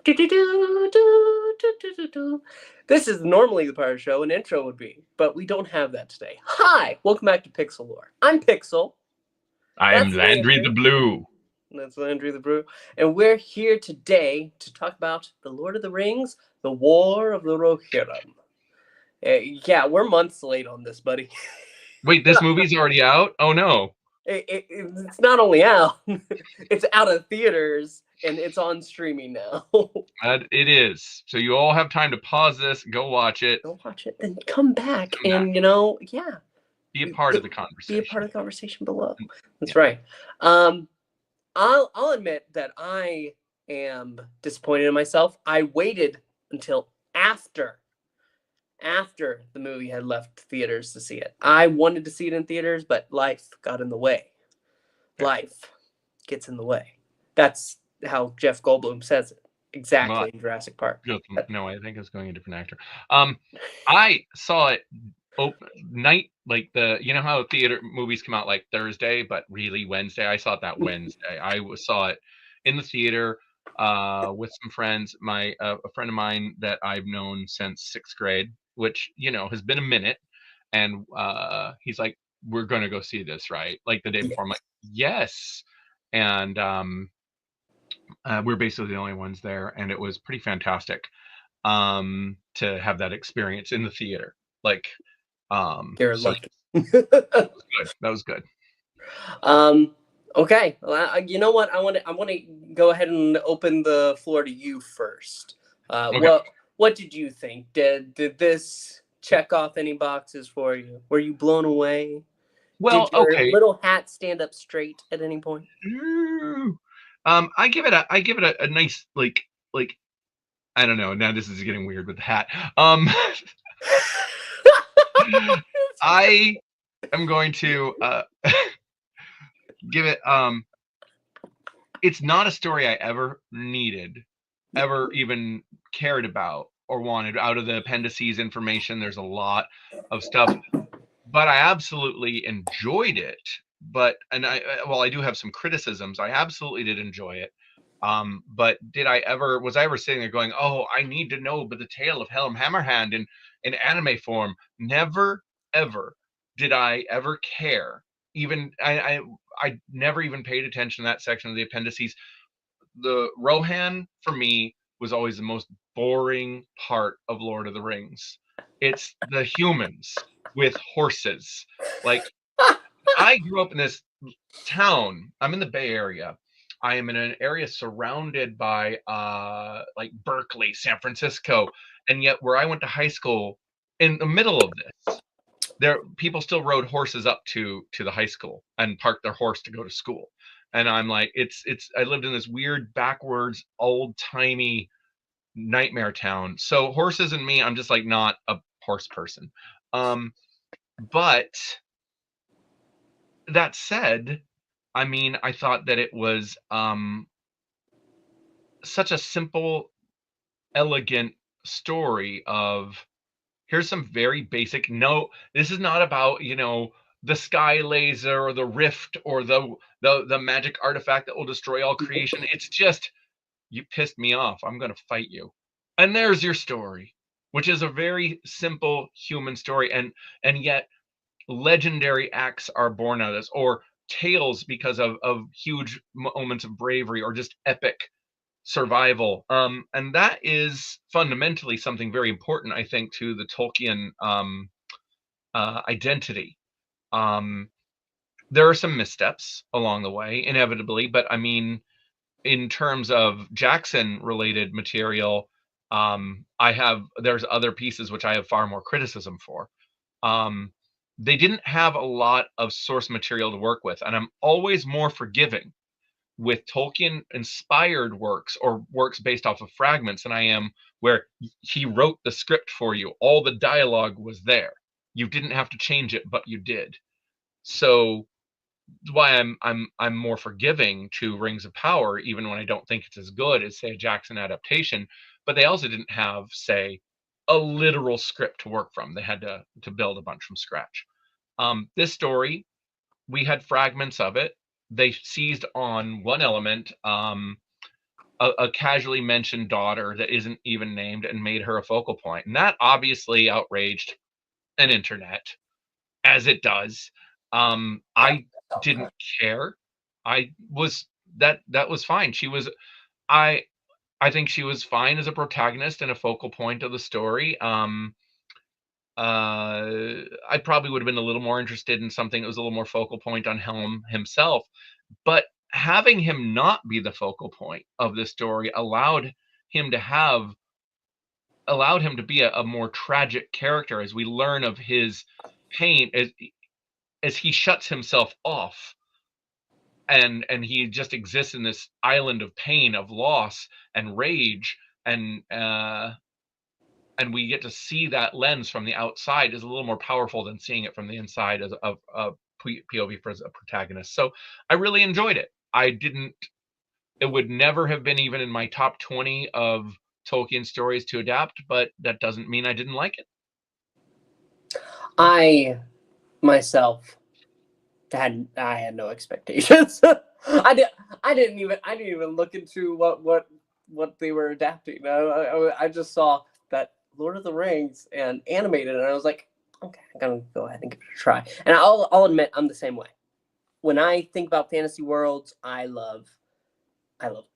Do-do-do-do-do-do-do-do. This is normally the part of the show an intro would be, but we don't have that today. Hi, welcome back to Pixel Lore. I'm Pixel. I am That's Landry the Landry. Blue. That's Landry the Brew. And we're here today to talk about The Lord of the Rings, The War of the Rohirrim. Yeah, we're months late on this, buddy. Wait, this movie's already out? Oh no. It's not only out, it's out of theaters and it's on streaming now. It is. So you all have time to pause this, go watch it, Go watch it, then come back come back, and, yeah, be a part of the be a part conversation. of the conversation below. Yeah. That's right. Um, I'll admit that I am disappointed in myself. I waited until after the movie had left theaters to see it. I wanted to see it in theaters, but life got in the way. Fair. Life gets in the way. That's how Jeff Goldblum says it Well, exactly in Jurassic Park. no, I think it's going a different actor. I saw it night, like you know how theater movies come out like Thursday, but really Wednesday. I saw it that Wednesday. Saw it in the theater with some friends. A friend of mine that I've known since sixth grade, which has been a minute, and he's like, "We're gonna go see this, right?" Like the day before. I'm like, "Yes," and we're basically the only ones there, and it was pretty fantastic to have that experience in the theater. Like, You're so lucky. good. That was good. Okay. Well, you know what? I want to go ahead and open the floor to you first. Okay. What did you think? Did this check off any boxes for you? Were you blown away? Well, Did your okay. little hat stand up straight at any point? I give it a nice like I don't know. Now this is getting weird with the hat. I am going to give it it's not a story I ever needed, ever even cared about or wanted. Out of the appendices information, there's a lot of stuff, but I absolutely enjoyed it. Well, I do have some criticisms. I absolutely did enjoy it. But was I ever sitting there going, "Oh, I need to know but the tale of Helm Hammerhand in anime form"? Never, ever did I ever care. Even I never even paid attention to that section of the appendices. The Rohan for me was always the most boring part of Lord of the Rings. It's the humans with horses. Like, I grew up in this town. I'm in the Bay Area. I am in an area surrounded by like Berkeley, San Francisco, and yet where I went to high school, in the middle of this, there people still rode horses up to the high school and parked their horse to go to school. And I'm like, it's I lived in this weird backwards old timey nightmare town. So horses and me, I'm just like not a horse person. Um, but that said, I mean, I thought that it was such a simple, elegant story of here's some very basic. No, this is not about the sky laser or the rift or the magic artifact that will destroy all creation. It's just you pissed me off. I'm gonna fight you, and there's your story, which is a very simple human story, and yet legendary acts are born out of this, or tales because of huge moments of bravery or just epic survival. And that is fundamentally something very important, I think, to the Tolkien identity. Um, there are some missteps along the way, inevitably, but I mean, in terms of Jackson related material, there's other pieces which I have far more criticism for. Um, they didn't have a lot of source material to work with, and I'm always more forgiving with Tolkien inspired works or works based off of fragments than I am where he wrote the script for you. All the dialogue was there. You didn't have to change it, but you did. So why I'm more forgiving to Rings of Power, even when I don't think it's as good as say a Jackson adaptation. But they also didn't have, say, a literal script to work from. They had to build a bunch from scratch. This story, we had fragments of it. They seized on one element, a casually mentioned daughter that isn't even named and made her a focal point. And that obviously outraged an internet, as it does. I didn't care. I was that was fine. I I think she was fine as a protagonist and a focal point of the story. I probably would have been a little more interested in something that was a little more focal point on Helm himself, but having him not be the focal point of the story him to have allowed him to be a more tragic character as we learn of his pain as he shuts himself off and he just exists in this island of pain, of loss and rage, and we get to see that lens from the outside is a little more powerful than seeing it from the inside as of a POV for a protagonist. So I really enjoyed it. It would never have been even in my top 20 of Tolkien stories to adapt, but that doesn't mean I didn't like it. I myself I had no expectations. I didn't even look into what they were adapting. I just saw that Lord of the Rings and animated, and I was like, okay, I'm gonna go ahead and give it a try. And I'll admit I'm the same way. When I think about fantasy worlds, I love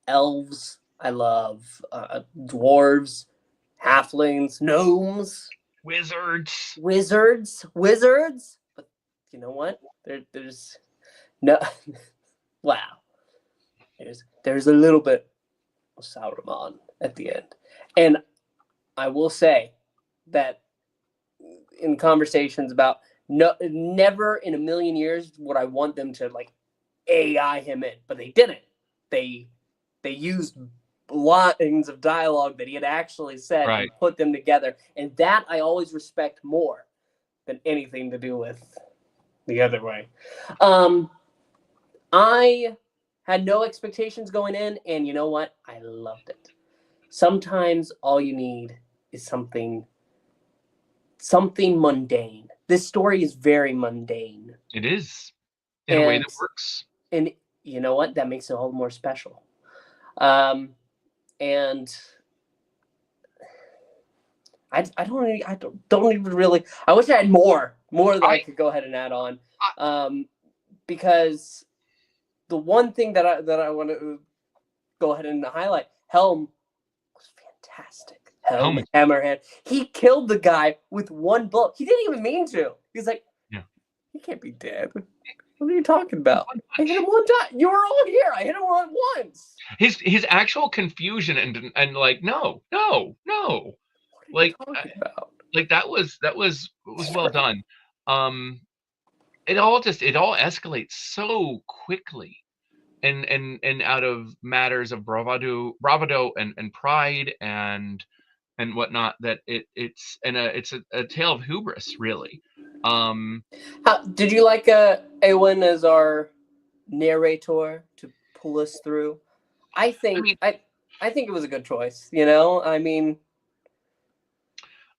elves, I love dwarves, halflings, gnomes, Wizards. But you know what? There's no wow. There's a little bit of Sauron at the end, and I will say that in conversations about never in a million years would I want them to like AI him in, but they didn't. They used lines of dialogue that he had actually said Right. and put them together, and that I always respect more than anything to do with the other way. I had no expectations going in, and you know what? I loved it. Sometimes all you need is something mundane. This story is very mundane. It is, in a way that works. And you know what? That makes it all more special. And I don't even really. I wish I had more that I could go ahead and add on, because the one thing that I want to go ahead and highlight, Helm was fantastic. Helm Hammerhand. He killed the guy with one blow. He didn't even mean to. He's like, yeah, he can't be dead. What are you talking about? I hit him one time. You were all here. I hit him once. His actual confusion and like no. What are you talking about? Like that was well done. It all escalates so quickly, and out of matters of bravado and pride and whatnot, that it's a tale of hubris, really. Did you like Eowyn as our narrator to pull us through? I think it was a good choice. You know, I mean,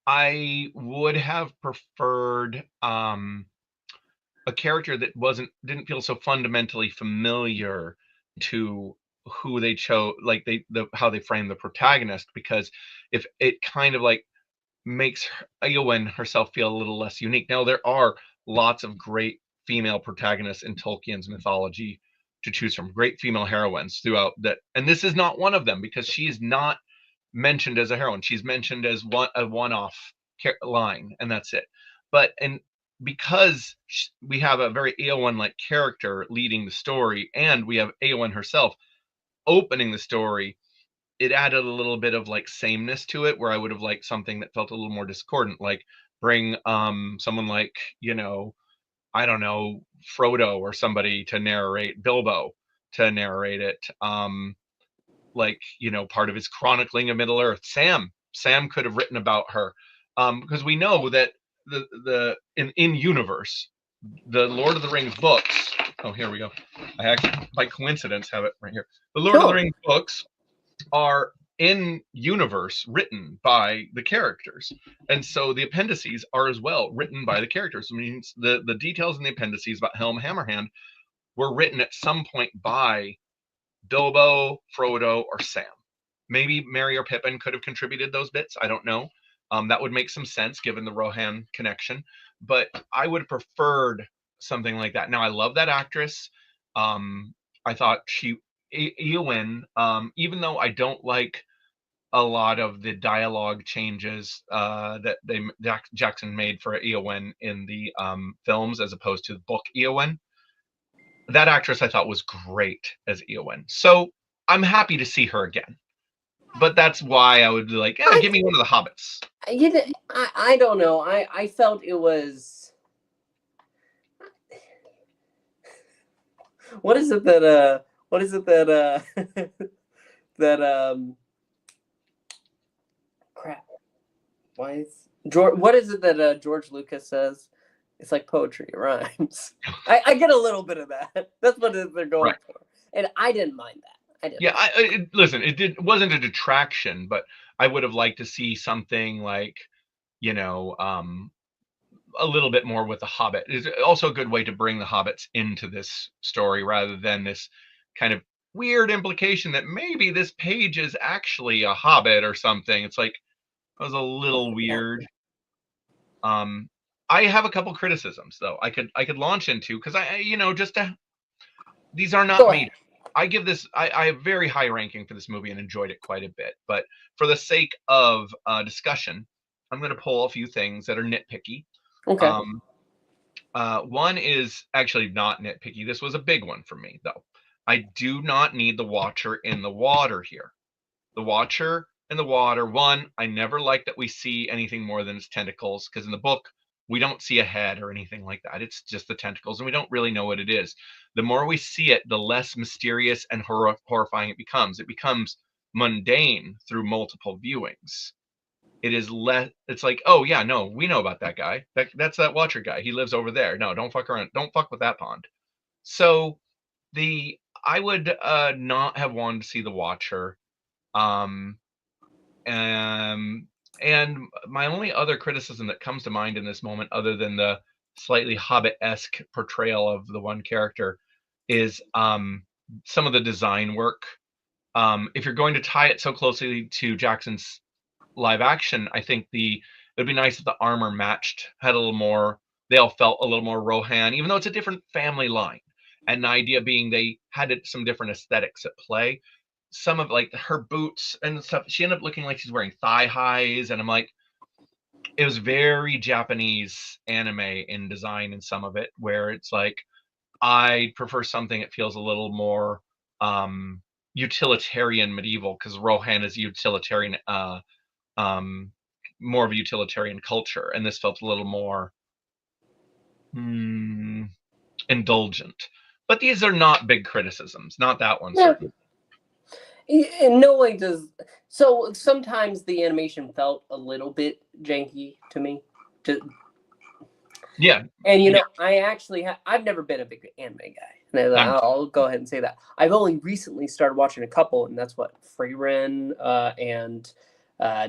I would have preferred a character that didn't feel so fundamentally familiar to who they chose, like how they frame the protagonist, because if it kind of like makes Eowyn herself feel a little less unique. Now there are lots of great female protagonists in Tolkien's mythology to choose from, great female heroines throughout that, and this is not one of them because she's not mentioned as a heroine. She's mentioned as a one-off line, and that's it. But because we have a very Eowyn-like character leading the story, and we have Eowyn herself opening the story, it added a little bit of like sameness to it, where I would have liked something that felt a little more discordant, like bring someone like, I don't know, Frodo or somebody to narrate, Bilbo to narrate it, like, part of his chronicling of Middle Earth. Sam could have written about her, because we know that in universe, the Lord of the Rings books. Oh, here we go. I actually, by coincidence, have it right here. The Lord of the Rings books are in universe written by the characters, and so the appendices are as well written by the characters. It means the details in the appendices about Helm Hammerhand were written at some point by Bilbo, Frodo, or Sam. Maybe Merry or Pippin could have contributed those bits. I don't know. That would make some sense given the Rohan connection. But I would have preferred something like that. Now, I love that actress. I thought Eowyn, even though I don't like a lot of the dialogue changes that Jackson made for Eowyn in the films as opposed to the book Eowyn, that actress I thought was great as Eowyn. So I'm happy to see her again. But that's why I would be like, give me one of the hobbits. I don't know. I felt it was. What is it that that crap? Why is George? What is it that George Lucas says? It's like poetry. It rhymes. I get a little bit of that. That's what they're going for, and I didn't mind that. Listen, it wasn't a detraction, but I would have liked to see something like, a little bit more with the Hobbit. It's also a good way to bring the hobbits into this story rather than this kind of weird implication that maybe this page is actually a hobbit or something. It's like, it was a little weird. I have a couple criticisms though I could launch into, because these are not made. I give this I have very high ranking for this movie and enjoyed it quite a bit. But for the sake of discussion, I'm going to pull a few things that are nitpicky. Okay. One is actually not nitpicky. This was a big one for me, though. I do not need the Watcher in the water here. The Watcher in the water, one, I never like that we see anything more than its tentacles, because in the book, we don't see a head or anything like that. It's just the tentacles, and we don't really know what it is. The more we see it, the less mysterious and horrifying it becomes. It becomes mundane through multiple viewings. It is less. It's like, oh yeah, no, we know about that guy. That's that Watcher guy. He lives over there. No, don't fuck around. Don't fuck with that pond. So I would not have wanted to see the Watcher. And my only other criticism that comes to mind in this moment, other than the slightly Hobbit-esque portrayal of the one character, is some of the design work. If you're going to tie it so closely to Jackson's live action, I think it'd be nice if the armor matched, had a little more. They all felt a little more Rohan, even though it's a different family line. And the idea being they had some different aesthetics at play. Some of like her boots and stuff, she ended up looking like she's wearing thigh highs, and I'm like, it was very Japanese anime in design in some of it, where it's like, I prefer something that feels a little more utilitarian medieval, because Rohan is utilitarian, more of a utilitarian culture, and this felt a little more indulgent. But these are not big criticisms, not that one, certainly. In no way does. So sometimes the animation felt a little bit janky to me. Yeah. And I've never been a big anime guy. I'll go ahead and say that. I've only recently started watching a couple, and that's what Free Ren and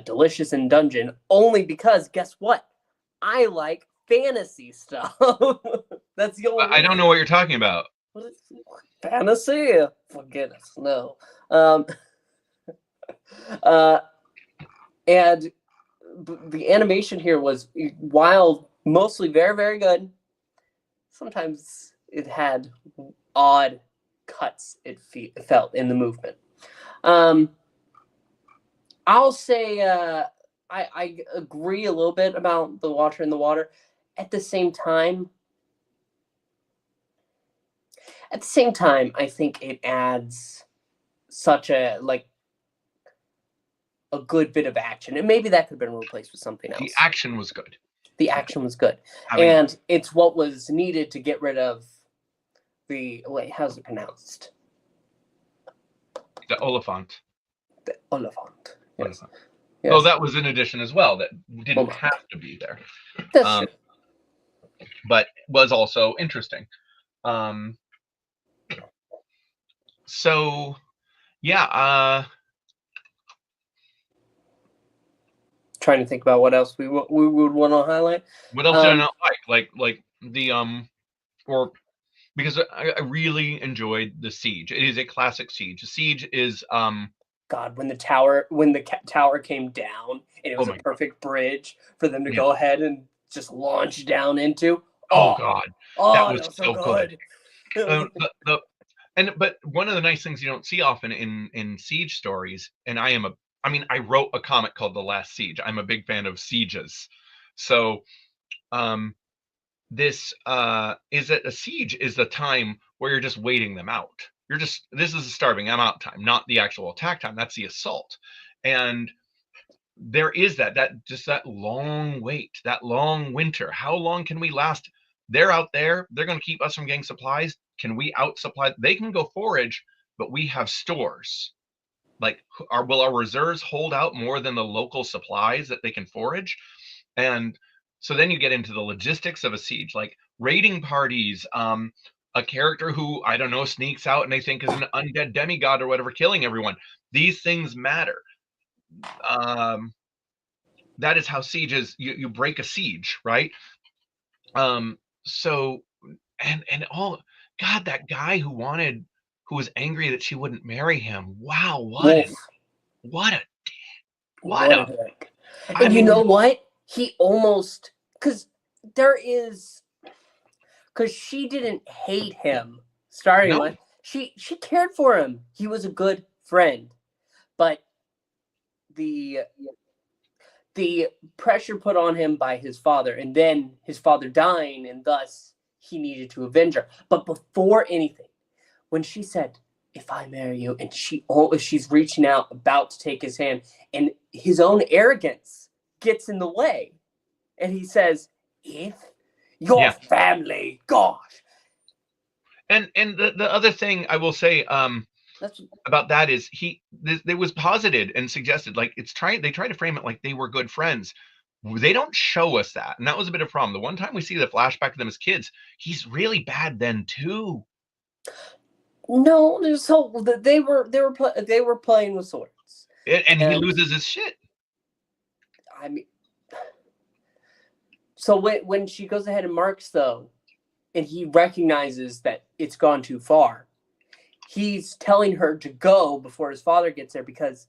Delicious in Dungeon. Only because, guess what? I like fantasy stuff. That's the only. I don't know what you're talking about. What is fantasy? Forget it. No. And the animation here was, while mostly very, very good, sometimes it had odd cuts it felt in the movement. I'll say I agree a little bit about the Watcher in the water. At the same time, I think it adds such a good bit of action, and maybe that could have been replaced with something else. The action was good. And it's what was needed to get rid of how's it pronounced? The Oliphant. The Oliphant. Yes. Yes. Oh, that was an addition as well that didn't have to be there. That's true. But was also interesting. So, yeah. Trying to think about what else we would want to highlight. What else did I not like? Like the or because I really enjoyed the Siege. It is a classic Siege. The Siege is God, when the tower came down and it Oh was a my God. perfect bridge for them to Yeah. go ahead and just launch down into. Oh Oh, God. That oh, was that was so so good. good. But one of the nice things you don't see often in siege stories, and I wrote a comic called The Last Siege. I'm a big fan of sieges. So um this is that a siege is the time where you're just waiting them out. This is a starving them out time, not the actual attack time. That's the assault. And there is that long wait, that long winter. How long can we last? They're out there, they're going to keep us from getting supplies. Can we out supply? They can go forage, but we have stores. Like, will our reserves hold out more than the local supplies that they can forage? And so then you get into the logistics of a siege, like raiding parties, a character who, I don't know, sneaks out and they think is an undead demigod or whatever, killing everyone. These things matter. um that is how sieges, you break a siege, right? So, and all, God, that guy who was angry that she wouldn't marry him. Wow, Wolf, what a what what a a dick. I And you know mean, what? He almost, because she didn't hate him starting no. with. She cared for him. He was a good friend, but the the pressure put on him by his father, and then his father dying, and thus he needed to avenge her. But before anything, when she said, "If I marry you," and she's reaching out, about to take his hand, and his own arrogance gets in the way, and he says, "If your Yeah. family, gosh." And the other thing I will say That's about that is it was posited and suggested, like, they try to frame it like they were good friends. They don't show us that, and that was a bit of a problem. The one time we see the flashback of them as kids, he's really bad then too. no. So they were playing with swords, And he and loses his shit. I mean, so when she goes ahead and marks though, and he recognizes that it's gone too far, he's telling her to go before his father gets there because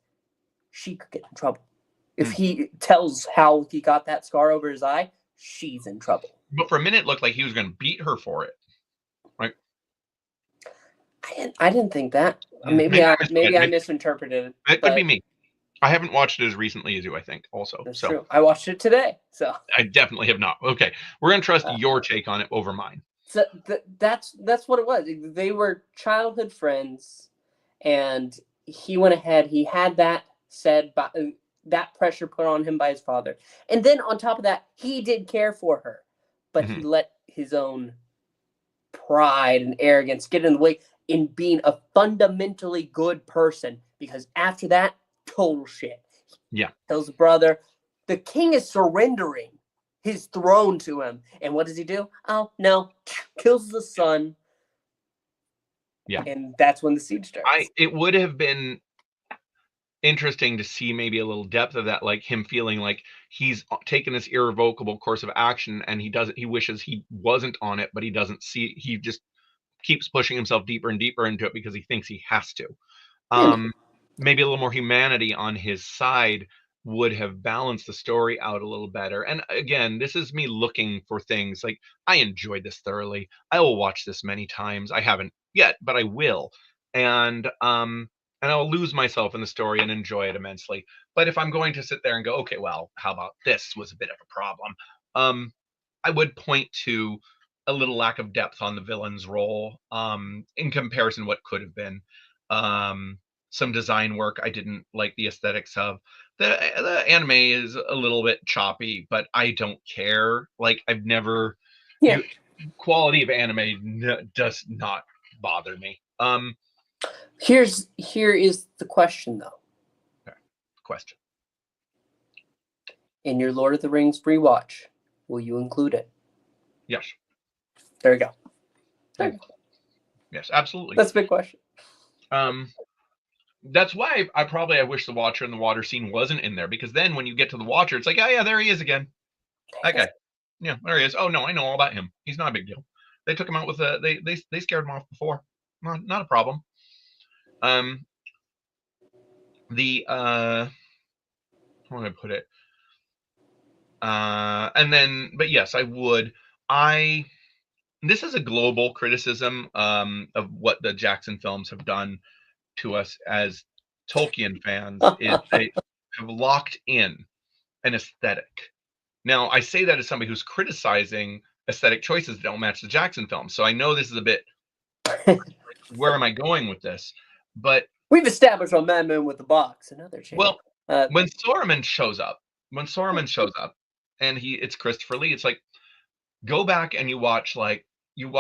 she could get in trouble. If he tells how he got that scar over his eye, she's in trouble. But for a minute it looked like he was going to beat her for it, right? I didn't think that. Maybe I Maybe I misread. misinterpreted it, It could be but me. I haven't watched it as recently as you, I think, also. that's So true. I watched it today, so I definitely have not. Okay, we're going to trust uh, your take on it over mine. so that's what it was. They were childhood friends, and he went ahead. He had that said by that pressure put on him by his father, and then on top of that, he did care for her, but he Mhm. let his own pride and arrogance get in the way in being a fundamentally good person. Because after that, total shit. Yeah. Tells the brother, the king is surrendering his throne to him. And what does he do? Oh, no. Kills the son. Yeah. And that's when the siege starts. It would have been interesting to see maybe a little depth of that, like him feeling like he's taken this irrevocable course of action and he wishes he wasn't on it, but he just keeps pushing himself deeper and deeper into it because he thinks he has to. Maybe. Maybe a little more humanity on his side would have balanced the story out a little better. And again, this is me looking for things. Like, I enjoyed this thoroughly. I will watch this many times. I haven't yet, but I will. And I'll lose myself in the story and enjoy it immensely. But if I'm going to sit there and go, okay, well, how about this was a bit of a problem? I would point to a little lack of depth on the villain's role, in comparison to what could have been. Um, some design work I didn't like the aesthetics of. The anime is a little bit choppy, but I don't care. Like, I've never Yeah. you quality of anime does not bother me. Here is the question though. Okay, question. In your Lord of the Rings rewatch, will you include it? Yes. There you go. There you go. Yes, absolutely. That's a big question. That's why I wish the Watcher and the water scene wasn't in there, because then when you get to the Watcher, it's like, oh yeah, there he is again. Okay, yeah, there he is. Oh no, I know all about him. He's not a big deal. They took him out with they scared him off before. Not a problem. the how do I put it? And then, but yes, I would. I This is a global criticism of what the Jackson films have done to us as Tolkien fans. Is they have locked in an aesthetic. Now, I say that as somebody who's criticizing aesthetic choices that don't match the Jackson films. So I know this is a bit, where am I going with this? But We've established on Mad Men with the Box, another channel. well, when Saruman shows up, and it's Christopher Lee, it's like, go back and you watch you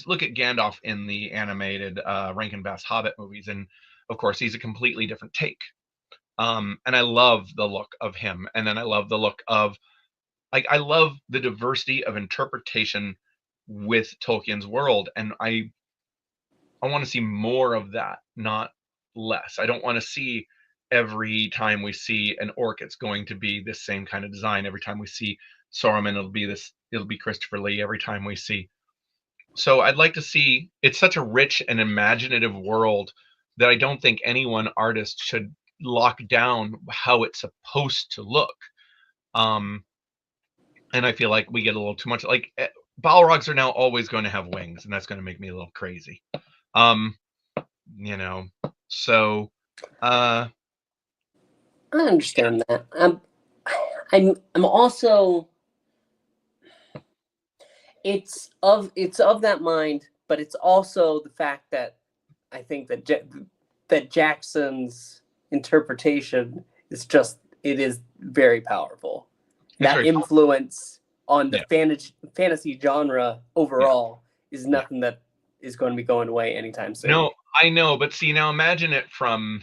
look at Gandalf in the animated Rankin Bass Hobbit movies, and of course he's a completely different take. And I love the look of him, and then I love the look of, like, I love the diversity of interpretation with Tolkien's world, and I want to see more of that, not less. I don't want to see every time we see an orc, it's going to be this same kind of design. Every time we see Saruman, it'll be Christopher Lee. Every time we see, so I'd like to see. It's such a rich and imaginative world that I don't think any one artist should lock down how it's supposed to look. And I feel like we get a little too much. Like, Balrogs are now always going to have wings, and that's going to make me a little crazy. You know, so I understand that. I'm also, it's of that mind, but it's also the fact that I think that Jackson's interpretation is very powerful. That influence on the fantasy genre overall is nothing that is going to be going away anytime soon. No, I know, but see, now imagine it from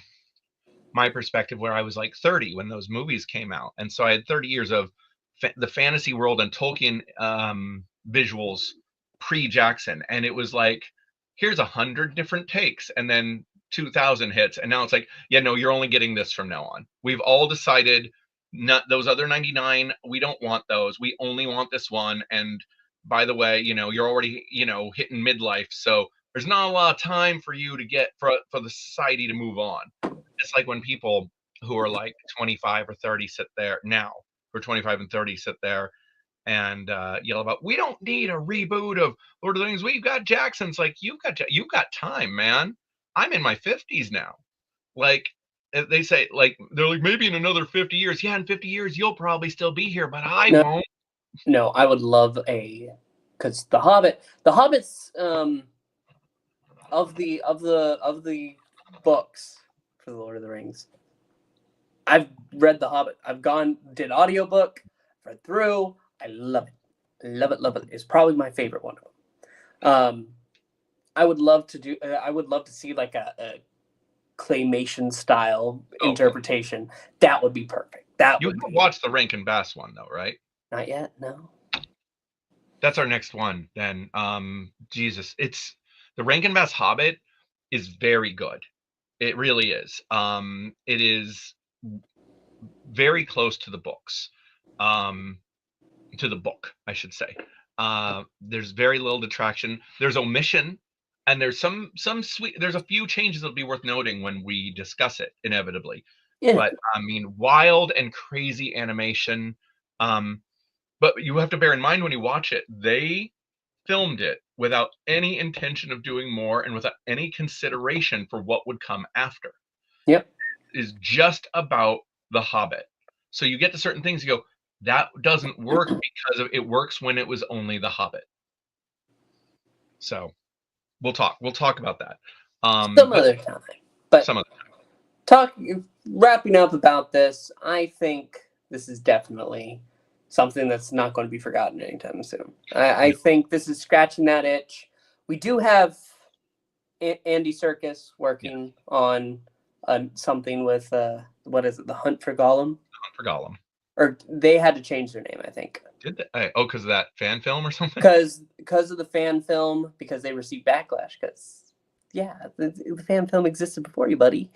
my perspective, where I was like 30 when those movies came out, and so I had 30 years of the fantasy world and Tolkien visuals pre-Jackson, and it was like, here's 100 different takes, and then 2000 hits, and now it's like, yeah, no, you're only getting this from now on. We've all decided, not those other 99, we don't want those. We only want this one. And by the way, you're already, hitting midlife, so there's not a lot of time for you to get for the society to move on. It's like when people who are like 25 or 30 sit there now, who are 25 and 30 sit there and yell about, we don't need a reboot of Lord of the Rings. We've got Jackson's. Like, you've got time, man. I'm in my 50s now. Like, they say, like, they're like, maybe in another 50 years. Yeah, in 50 years you'll probably still be here, but I won't. No, I would love because the Hobbits of the books for the Lord of the Rings, I've read The Hobbit. I've did audiobook, read through. I love it. Love it. It's probably my favorite one of them. I would love to see like a claymation style interpretation. That would be perfect. You haven't watched the Rankin Bass one though, right? Not yet, no. That's our next one then. Jesus, it's the Rankin Bass Hobbit is very good. It really is. It is very close to the books. To the book, I should say. There's very little detraction. There's omission, and there's some sweet. There's a few changes that'll be worth noting when we discuss it, inevitably. Yeah. But I mean, wild and crazy animation. But you have to bear in mind when you watch it, they filmed it without any intention of doing more and without any consideration for what would come after. Yep. It is just about the Hobbit. So you get to certain things, you go, that doesn't work because it works when it was only the Hobbit. So we'll talk about that. Some other time. But wrapping up about this, I think this is definitely something that's not going to be forgotten anytime soon. I think this is scratching that itch. We do have Andy Serkis working on something with what is it? The Hunt for Gollum. Hunt for Gollum. Or they had to change their name, I think. Did they? Oh, because of that fan film or something? Because of the fan film, because they received backlash. Because, yeah, the fan film existed before you, buddy.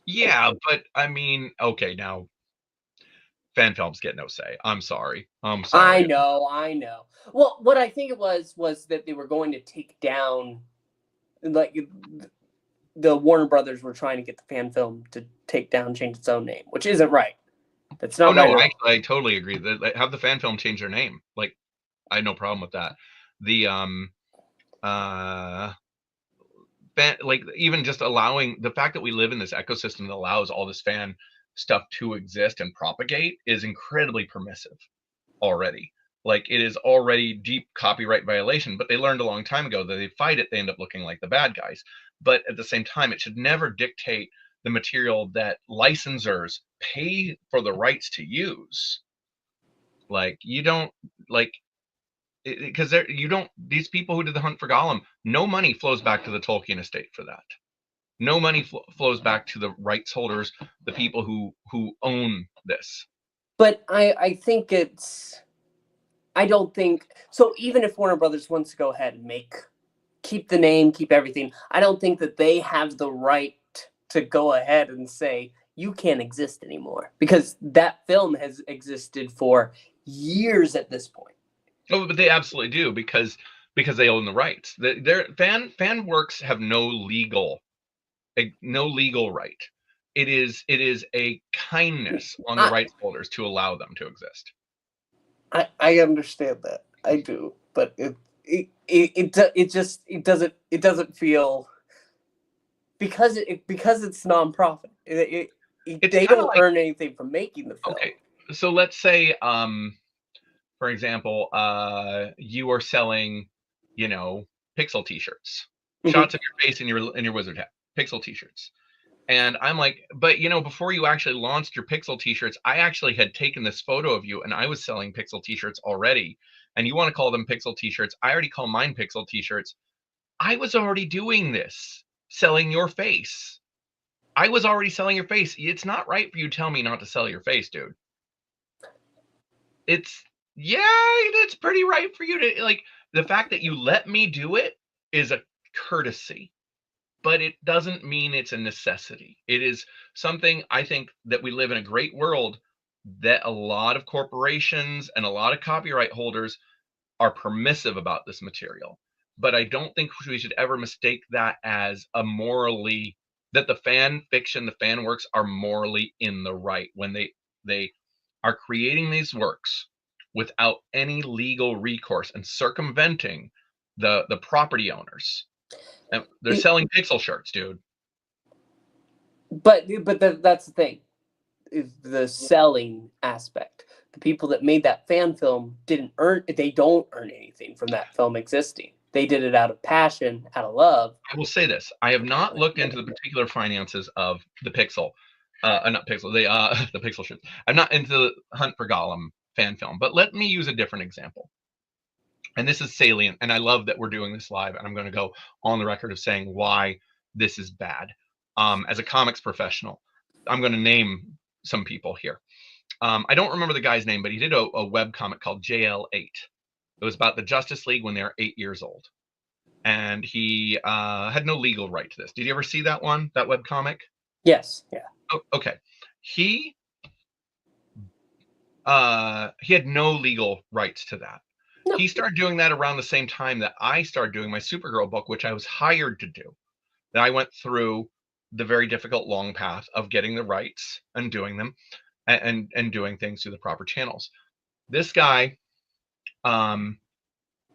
Yeah, but, I mean, okay, now, fan films get no say. I'm sorry. I know. Well, what I think it was that they were going to take down, like, the Warner Brothers were trying to get the fan film to take down, change its own name, which isn't right. That's not right no, at all. I totally agree. Have the fan film change their name. Like, I had no problem with that. The like, even just allowing the fact that we live in this ecosystem that allows all this fan stuff to exist and propagate is incredibly permissive already. Like, it is already deep copyright violation, but they learned a long time ago that they fight it, they end up looking like the bad guys. But at the same time, it should never dictate the material that licensors pay for the rights to use. Like, you don't, like, because you don't, these people who did the Hunt for Gollum, no money flows back to the Tolkien estate for that. No money flows back to the rights holders, the people who own this. But I think it's, I don't think so. Even if Warner Brothers wants to go ahead and keep the name, keep everything, I don't think that they have the right to go ahead and say you can't exist anymore, because that film has existed for years at this point. Oh, but they absolutely do, because they own the rights. Their fan works have no legal right. It is a kindness on the rights holders to allow them to exist. I understand that. I do, but it doesn't feel, because it's nonprofit. They don't earn anything from making the film. Okay, so let's say, for example, you are selling, pixel T-shirts, shots of your face in your wizard hat, pixel T-shirts. And I'm like, but before you actually launched your pixel T-shirts, I actually had taken this photo of you and I was selling pixel T-shirts already. And you want to call them pixel T-shirts? I already call mine pixel T-shirts. I was already doing this, selling your face. I was already selling your face. It's not right for you to tell me not to sell your face, dude. It's pretty right for you to, like, the fact that you let me do it is a courtesy. But it doesn't mean it's a necessity. It is something, I think, that we live in a great world that a lot of corporations and a lot of copyright holders are permissive about this material. But I don't think we should ever mistake that as that the fan fiction, the fan works are morally in the right when they are creating these works without any legal recourse and circumventing the property owners. And they're selling pixel shirts, dude. But that's the thing, is the selling aspect. The people that made that fan film don't earn anything from that film existing. They did it out of passion, out of love. I will say this: I have not looked into the particular finances of the pixel, not pixel, the pixel shirts. I'm not into the Hunt for Gollum fan film, but let me use a different example. And this is salient, and I love that we're doing this live, and I'm going to go on the record of saying why this is bad. As a comics professional, I'm going to name some people here. I don't remember the guy's name, but he did a web comic called JL8. It was about the Justice League when they were 8 years old. And he had no legal right to this. Did you ever see that one, that web comic? Yes. Yeah. Oh, okay. He had no legal rights to that. No. He started doing that around the same time that I started doing my Supergirl book, which I was hired to do. That I went through the very difficult long path of getting the rights and doing them and doing things through the proper channels. This guy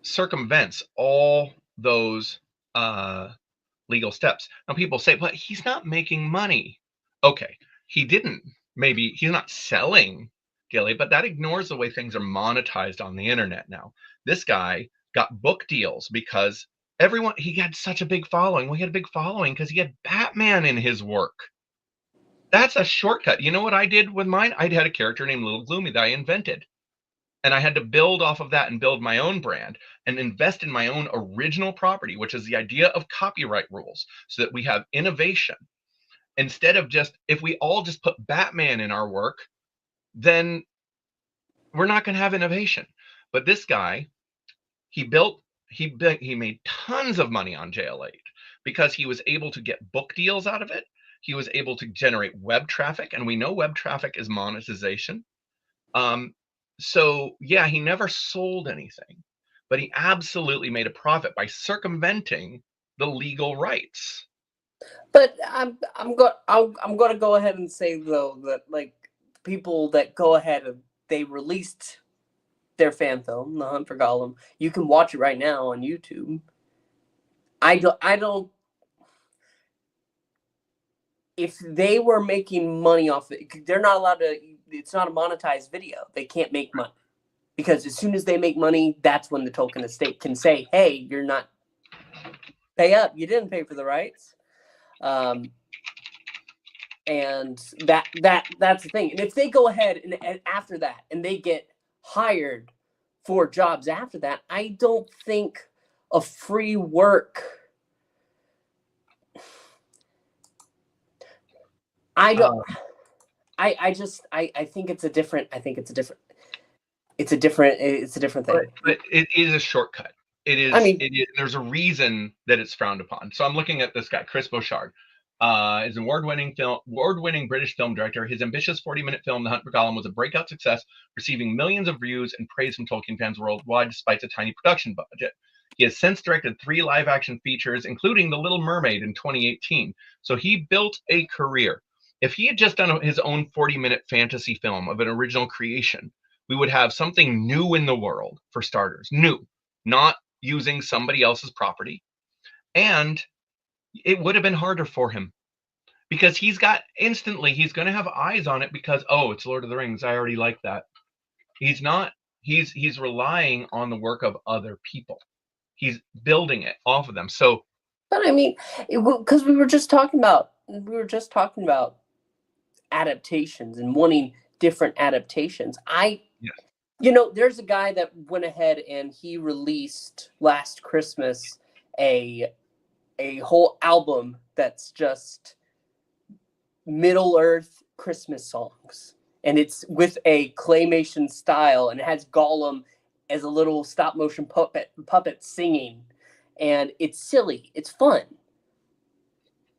circumvents all those legal steps. Now people say, but he's not making money. Okay, he didn't. Maybe he's not selling daily, but that ignores the way things are monetized on the internet now. This guy got book deals because he had such a big following. Well, he had a big following because he had Batman in his work. That's a shortcut. You know what I did with mine? I had a character named Little Gloomy that I invented. And I had to build off of that and build my own brand and invest in my own original property, which is the idea of copyright rules, so that we have innovation. Instead of if we all just put Batman in our work, then we're not going to have innovation. But this guy, he made tons of money on JL8 because he was able to get book deals out of it. He was able to generate web traffic, and we know web traffic is monetization. So yeah, he never sold anything, but he absolutely made a profit by circumventing the legal rights. But I'm going to go ahead and say though that like people that go ahead and they released their fan film, The Hunt for Gollum. You can watch it right now on YouTube. I don't. If they were making money off it, they're not allowed to. It's not a monetized video. They can't make money because as soon as they make money, that's when the Tolkien estate can say, "Hey, you're not pay up. You didn't pay for the rights." Um, and that's the thing. And if they go ahead and after that, and they get hired for jobs after that, I don't think a free work. I don't. I think it's a different. I think it's a different. It's a different thing. But it is a shortcut. It is. I mean, there's a reason that it's frowned upon. So I'm looking at this guy, Chris Bouchard. Is an award-winning British film director. His ambitious 40-minute film, The Hunt for Gollum, was a breakout success, receiving millions of views and praise from Tolkien fans worldwide, despite a tiny production budget. He has since directed 3 live-action features, including The Little Mermaid in 2018. So he built a career. If he had just done his own 40-minute fantasy film of an original creation, we would have something new in the world, for starters. New, not using somebody else's property. And it would have been harder for him because he's going to have eyes on it because, oh, it's Lord of the Rings. I already like that. He's not, he's relying on the work of other people. He's building it off of them. So, but I mean, because we were just talking about adaptations and wanting different adaptations. There's a guy that went ahead and he released last Christmas a whole album that's just Middle Earth Christmas songs, and it's with a claymation style, and it has Gollum as a little stop motion puppet singing, and it's silly, it's fun,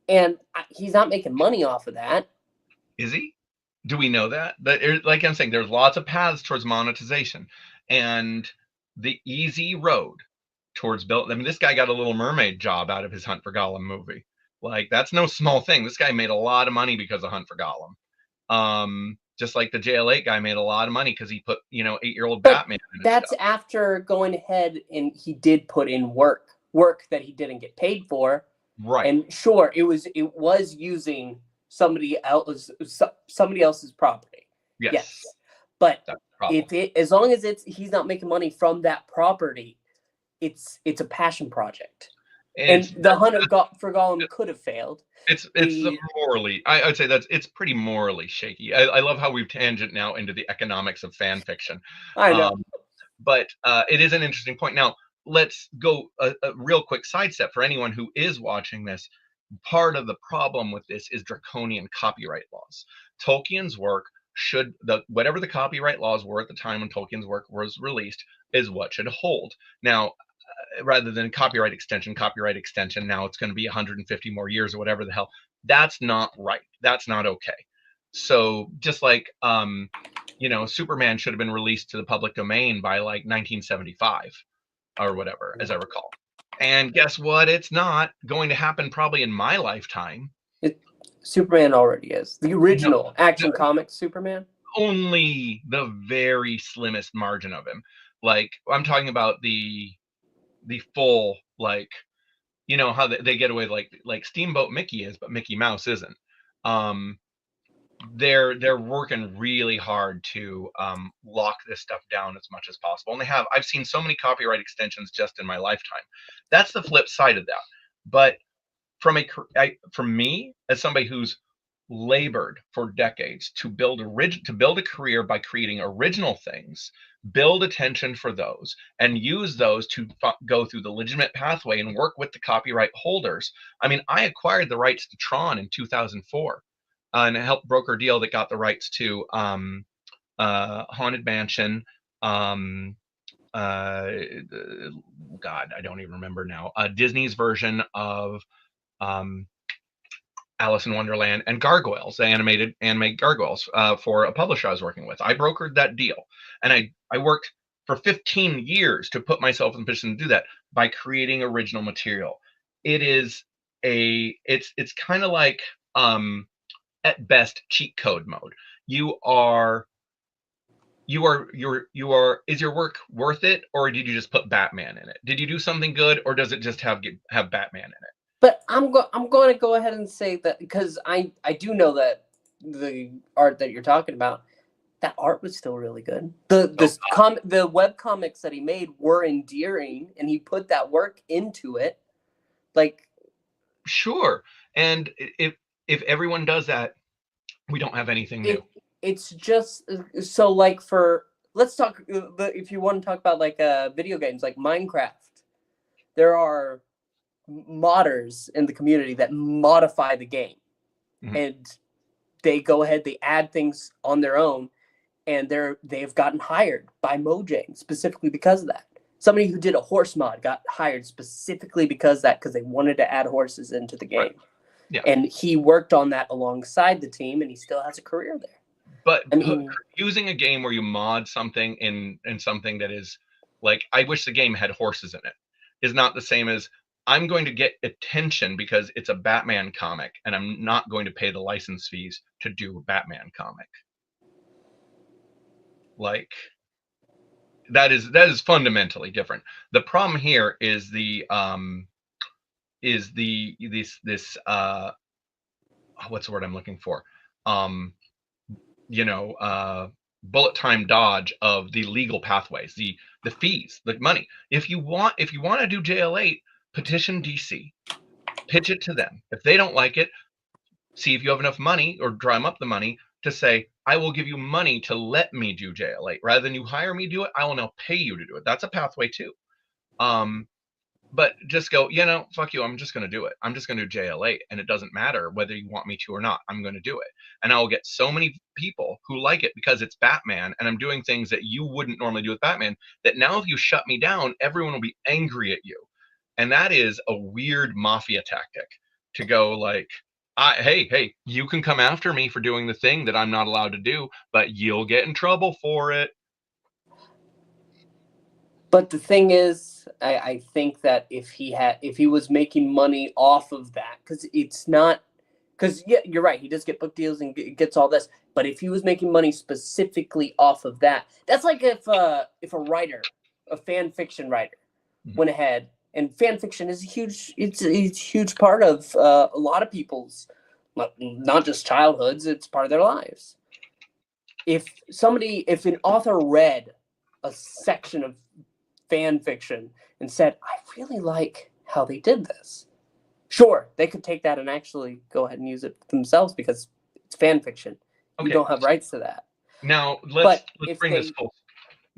and he's not making money off of that. Is he? Do we know that? But like I'm saying, there's lots of paths towards monetization, and the easy road towards build. I mean, this guy got a Little Mermaid job out of his Hunt for Gollum movie. Like, that's no small thing. This guy made a lot of money because of Hunt for Gollum. Just like the JL8 guy made a lot of money because he put 8-year-old Batman in his that's stuff. After going ahead and he did put in work that he didn't get paid for. Right. And sure, it was using somebody else's property. Yes. But as long as he's not making money from that property, it's a passion project. And the Hunt for Gollum could have failed. It's morally, I would say it's pretty morally shaky. I love how we've tangent now into the economics of fan fiction. I know. But it is an interesting point. Now, let's go a real quick sidestep for anyone who is watching this. Part of the problem with this is draconian copyright laws. Tolkien's work whatever the copyright laws were at the time when Tolkien's work was released is what should hold. Now, rather than copyright extension, now it's going to be 150 more years or whatever the hell. That's not right. That's not okay. So just like, Superman should have been released to the public domain by like 1975 or whatever, as I recall. And guess what? It's not going to happen probably in my lifetime. Superman already is. The original action comic Superman? Only the very slimmest margin of him. Like, I'm talking about the full, like, how they get away like Steamboat Mickey is, but Mickey Mouse isn't. They're working really hard to lock this stuff down as much as possible. And I've seen so many copyright extensions just in my lifetime. That's the flip side of that. But for me, as somebody who's labored for decades to build a career by creating original things, build attention for those, and use those to go through the legitimate pathway and work with the copyright holders. I mean, I acquired the rights to Tron in 2004 and helped broker a deal that got the rights to Haunted Mansion. God, I don't even remember now. Disney's version of Alice in Wonderland, and Gargoyles, the animated Gargoyles, for a publisher I was working with. I brokered that deal, and I worked for 15 years to put myself in a position to do that by creating original material. It is it's kind of like at best cheat code mode. You are is your work worth it, or did you just put Batman in it? Did you do something good, or does it just have Batman in it? But I'm going to go ahead and say that, because I do know that the art that you're talking about, that art was still really good. The web comics that he made were endearing, and he put that work into it. Like, sure. And if everyone does that, we don't have anything new. It's just so, like, let's talk, if you want to talk about like video games like Minecraft, there are modders in the community that modify the game, and they go ahead, they add things on their own, and they've gotten hired by Mojang specifically because of that. Somebody who did a horse mod got hired specifically because they wanted to add horses into the game. Right. Yeah. And he worked on that alongside the team, and he still has a career there. But I mean, using a game where you mod something in something that is like, I wish the game had horses in it, is not the same as I'm going to get attention because it's a Batman comic, and I'm not going to pay the license fees to do a Batman comic. Like, that is fundamentally different. The problem here is what's the word I'm looking for? Bullet time dodge of the legal pathways, the fees, the money. If you want to do JL8, petition DC, pitch it to them. If they don't like it, see if you have enough money, or drum up the money to say, I will give you money to let me do JL8 rather than you hire me to do it. I will now pay you to do it. That's a pathway too. But just go, fuck you. I'm just going to do it. I'm just going to do JL8, and it doesn't matter whether you want me to or not. I'm going to do it. And I will get so many people who like it because it's Batman, and I'm doing things that you wouldn't normally do with Batman, that now if you shut me down, everyone will be angry at you. And that is a weird mafia tactic, to go like, hey, you can come after me for doing the thing that I'm not allowed to do, but you'll get in trouble for it. But the thing is, I think that if he was making money off of that, because yeah, you're right, he does get book deals and gets all this. But if he was making money specifically off of that, that's like if a writer, a fan fiction writer, went ahead, and fan fiction is a huge part of a lot of people's, not just childhoods, it's part of their lives. If an author read a section of fan fiction and said, I really like how they did this, sure, they could take that and actually go ahead and use it themselves because it's fan fiction. Okay. You don't have rights to that. Now let's bring this full.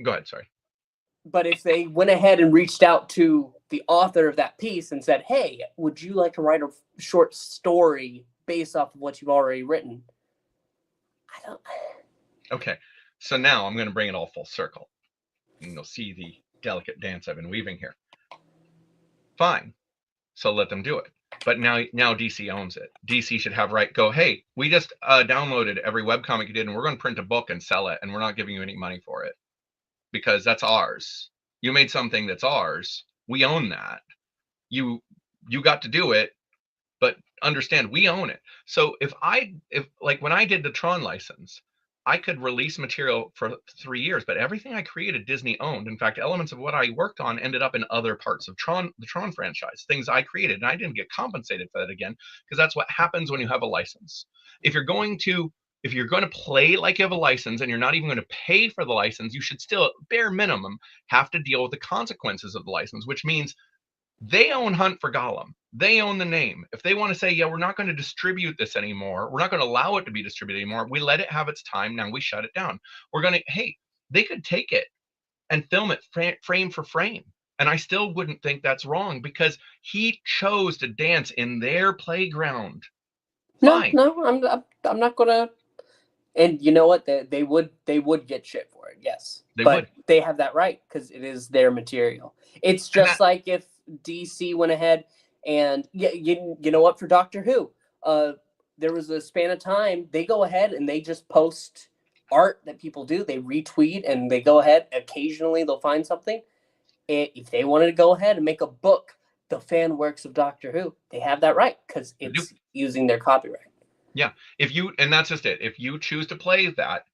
Go ahead, sorry. But if they went ahead and reached out to the author of that piece and said, hey, would you like to write a short story based off of what you've already written? I don't. Okay, so now I'm going to bring it all full circle, and you'll see the delicate dance I've been weaving here. Fine, so let them do it. But now DC owns it. DC should have go, hey, we just downloaded every webcomic you did, and we're going to print a book and sell it, and we're not giving you any money for it because that's ours. You made something that's ours. We own that. You got to do it, but understand we own it. So if when I did the Tron license, I could release material for 3 years, but everything I created, Disney owned. In fact, elements of what I worked on ended up in other parts of the Tron franchise, things I created, and I didn't get compensated for that again, because that's what happens when you have a license. If you're going to play like you have a license and you're not even going to pay for the license, you should still, bare minimum, have to deal with the consequences of the license, which means they own Hunt for Gollum. They own the name. If they want to say, yeah, we're not going to distribute this anymore, we're not going to allow it to be distributed anymore, we let it have its time, now we shut it down. They could take it and film it frame for frame, and I still wouldn't think that's wrong because he chose to dance in their playground. Fine. No, I'm not going to. And you know what? They would get shit for it, yes. But they have that right because it is their material. It's just like if DC went ahead and you know what, for Doctor Who, there was a span of time they go ahead and they just post art that people do. They retweet and they go ahead. Occasionally they'll find something. If they wanted to go ahead and make a book the fan works of Doctor Who, they have that right because it's using their copyright. Yeah. And that's just it. If you choose to play that,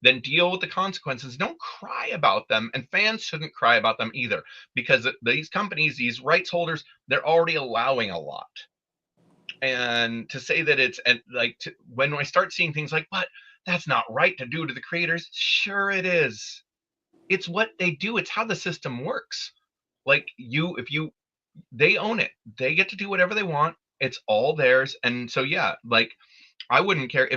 then deal with the consequences. Don't cry about them. And fans shouldn't cry about them either, because these companies, these rights holders, they're already allowing a lot. And to say that it's, and like, when I start seeing things like, but that's not right to do to the creators. Sure it is. It's what they do. It's how the system works. Like they own it. They get to do whatever they want. It's all theirs. And so, yeah, like, I wouldn't care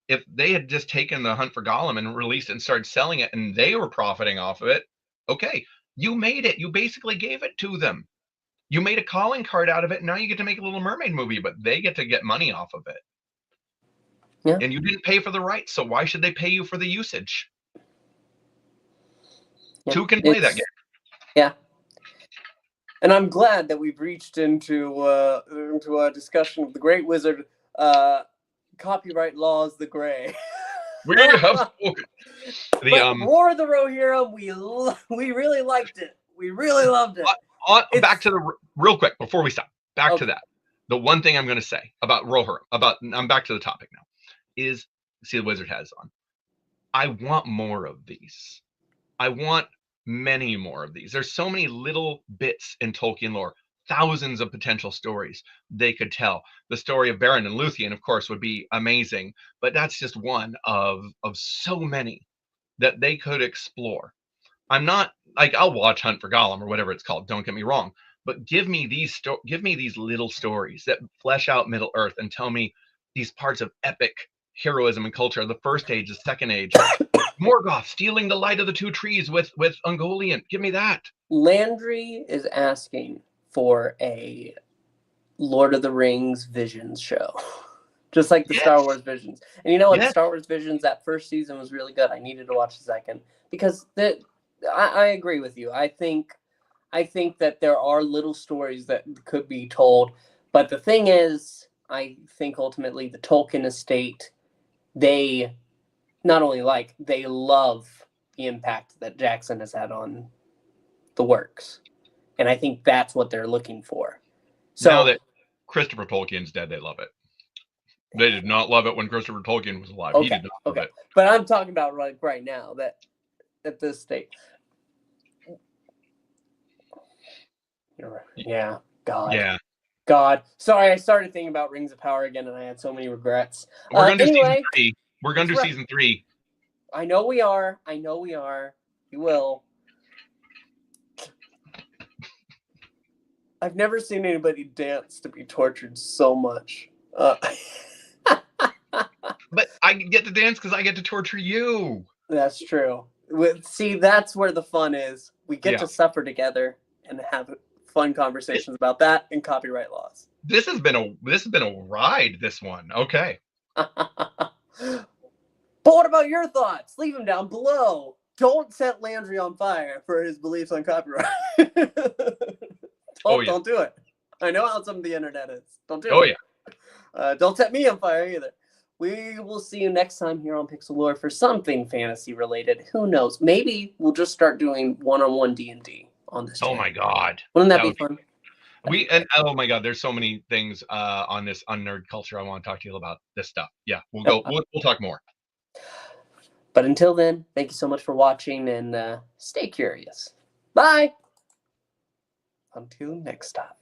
if they had just taken the Hunt for Gollum and released it and started selling it and they were profiting off of it. Okay, you made it. You basically gave it to them. You made a calling card out of it. And now you get to make a Little Mermaid movie, but they get to get money off of it. Yeah. And you didn't pay for the rights, so why should they pay you for the usage? Yeah. Who can play that game? Yeah. And I'm glad that we've reached into a discussion of the Great Wizard, copyright laws, the Grey. We have spoken. War of the Rohirrim, we really liked it. We really loved it. Back to the real quick before we stop. Back to that. The one thing I'm going to say about Rohirrim, I'm back to the topic now, is see the wizard has on. I want more of these. I want many more of these. There's so many little bits in Tolkien lore, thousands of potential stories they could tell. The story of Beren and Luthien, of course, would be amazing, but that's just one of so many that they could explore. I'm not like, I'll watch Hunt for Gollum or whatever it's called. Don't get me wrong, but give me these little stories that flesh out Middle Earth and tell me these parts of epic heroism and culture. The first age, the second age. Morgoth stealing the light of the two trees with Ungoliant. Give me that. Landry is asking for a Lord of the Rings Visions show. Just like the Star Wars Visions. And you know what? Star Wars Visions, that first season was really good. I needed to watch the second. Because I agree with you. I think that there are little stories that could be told. But the thing is, I think ultimately the Tolkien estate, they not only they love the impact that Jackson has had on the works. And I think that's what they're looking for. So now that Christopher Tolkien's dead, they love it. They did not love it when Christopher Tolkien was alive. Okay, he did not love it. But I'm talking about right now, that at this state. Yeah. God. Yeah. God. Sorry, I started thinking about Rings of Power again, and I had so many regrets. We're going to do season 3. We're going to do season 3. I know we are. You will. I've never seen anybody dance to be tortured so much. But I get to dance because I get to torture you. That's true. See, that's where the fun is. We get to suffer together and have fun conversations about that and copyright laws. This has been a ride, this one. Okay. But what about your thoughts? Leave them down below. Don't set Landry on fire for his beliefs on copyright. Don't do it. I know how some of the internet is. Don't do it. Yeah. Don't set me on fire either. We will see you next time here on Pixel Lore for something fantasy related. Who knows? Maybe we'll just start doing one-on-one D&D on this channel. Oh my God. Wouldn't that be fun? Oh my God, there's so many things on nerd culture I want to talk to you about this stuff. Yeah, we'll talk more. But until then, thank you so much for watching and stay curious. Bye. Until next time.